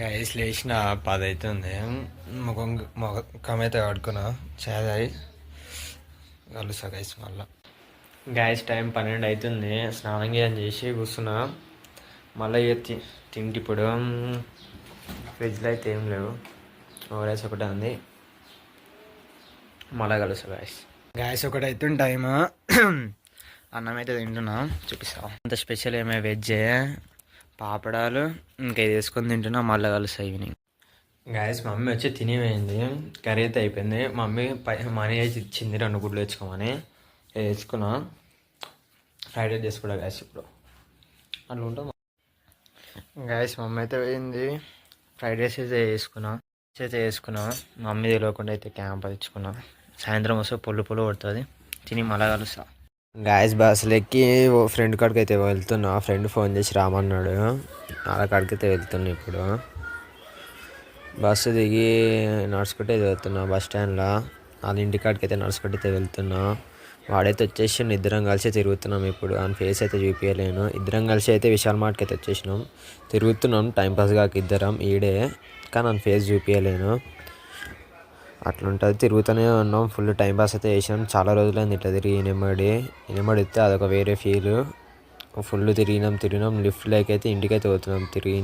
Guys లేచిన 10 అవుతుంది. ముఖం అయితే కడుక్కున్నా, చాయ్ కలుస్తా గైస్ మళ్ళా. గైస్ టైం 12 అవుతుంది. స్నానం చేసి కూర్చున్నా. మళ్ళీ తింటి ఇప్పుడు ఫ్రిడ్జ్లో అయితే ఏం లేవు, ఓవరైస్ ఒకటే ఉంది. మళ్ళీ కలుస్తా గైస్. గైస్ ఒకటి అవుతుంది టైమ్. అన్నం అయితే తింటున్నా, చూపిస్తా. అంత స్పెషల్ ఏమే వెజ్ పాపడాలు ఇంకా ఇది వేసుకొని తింటున్నా. మళ్ళీ కలుస్తా ఈవినింగ్. గాయస్ మమ్మీ వచ్చి తినిపోయింది, కర్రీ అయితే అయిపోయింది. మమ్మీ మనీ అయితే ఇచ్చింది 2 గుడ్లు తెచ్చుకోమని. వేసుకున్నా. ఫ్రైడ్ రైస్ చేసుకుంటా గాయస్ ఇప్పుడు. అట్లా ఉంటాం గాయస్. మమ్మీ అయితే పోయింది, ఫ్రైడ్ రైస్ అయితే వేసుకున్నా. మమ్మీ తెలియకుండా అయితే క్యాంప్ తెచ్చుకున్నా. సాయంత్రం వస్తే పొల్లు కొడుతుంది. తిని మళ్ళా కలుస్తా. గాయస్ బస్సులు ఎక్కి ఫ్రెండ్ కాడికి అయితే వెళ్తున్నా. ఫ్రెండ్ ఫోన్ చేసి రామన్నాడు, వాళ్ళ కాడికి అయితే వెళ్తున్నా. ఇప్పుడు బస్సు దిగి నడుచుకుంటే వెళ్తున్నా బస్ స్టాండ్లో. వాళ్ళ ఇంటికాడికి అయితే నడుచుకుంటే అయితే వెళ్తున్నా. వాడైతే వచ్చేసి ఇద్దరం కలిసి తిరుగుతున్నాం. ఇప్పుడు ఆయన ఫేస్ అయితే చూపించలేను. ఇద్దరం కలిసి అయితే విశాల్ మార్ట్కి అయితే వచ్చేసినాం. తిరుగుతున్నాం టైంపాస్ కాక ఇద్దరం ఈడే, కానీ ఆయన ఫేస్ చూపించలేను. అట్లుంటుంది. తిరుగుతూనే ఉన్నాం. ఫుల్ టైంపాస్ అయితే చేసినాం. చాలా రోజులైంది ఇట్లా తిరిగి ఇనమడితే అదొక వేరే ఫీల్. ఫుల్ తిరిగినాం. లిఫ్ట్లోకి అయితే ఇంటికైతే పోతున్నాం. తిరిగి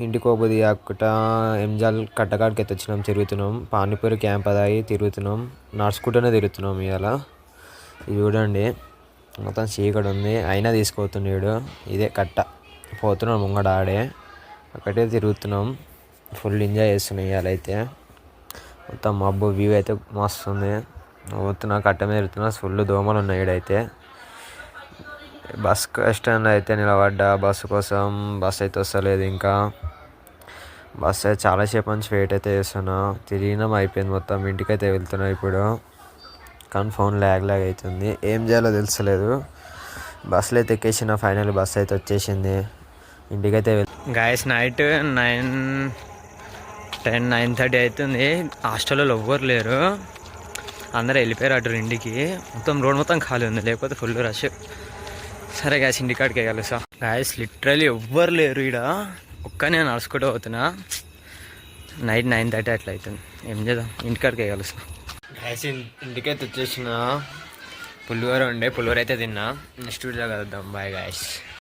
ఇంటికి పోబుది కాకుండా ఎంజాల్ కట్టకాడికి అయితే వచ్చినాం. తిరుగుతున్నాం. పానీపూరి క్యాంప్ అదాయి తిరుగుతున్నాం. నడుచుకుంటూనే తిరుగుతున్నాం. ఇవాళ ఇది చూడండి, మొత్తం చీకటి ఉంది, అయినా తీసుకుపోతున్నాడు. ఇదే కట్ట పోతున్నాం ముంగడ ఆడే. ఒకటే తిరుగుతున్నాం. ఫుల్ ఎంజాయ్ చేస్తున్నాం ఇవాళ అయితే. మొత్తం మబ్బు వ్యూ అయితే మస్తు ఉంది. పోతున్నా, కట్ట మీద తిరుగుతున్నా. ఫుల్ దోమలు ఉన్నాయి ఈడైతే. బస్ స్టాండ్లో అయితే నిలబడ్డా బస్సు కోసం. బస్ అయితే వస్తలేదు ఇంకా. బస్ అయితే చాలాసేపు నుంచి వెయిట్ అయితే చేస్తున్నా. తిరిగినాం, అయిపోయింది మొత్తం. ఇంటికైతే వెళ్తున్నా ఇప్పుడు. కానీ ఫోన్ ల్యాగ్ అవుతుంది, ఏం చేయాలో తెలుసలేదు. బస్సులో అయితే ఎక్కేసిన. ఫైనల్ బస్ అయితే వచ్చేసింది. ఇంటికైతే గాయస్ నైట్ 9:30 అవుతుంది. హాస్టల్లో ఎవ్వరు లేరు, అందరూ వెళ్ళిపోయారు అటు ఇంటికి. మొత్తం రోడ్ మొత్తం ఖాళీ ఉంది, లేకపోతే ఫుల్ రష్. సరే గాయస్ ఇంటికాడికి కలుసా. గాయస్ లిటరలీ ఎవ్వరు లేరు ఈడ. నేను నడుచుకుంటూ పోతున్నా. నైట్ 9:30 అట్లా అవుతుంది. ఏం చేద్దాం, ఇంటికాడికి కలుసా. గాయస్ ఇంటికైతే వచ్చేసిన. పులిహోర ఉండే, పులిహోర అయితే తిన్నా. నెక్స్ట్ వీడియోలో కలుద్దాం. Bye guys.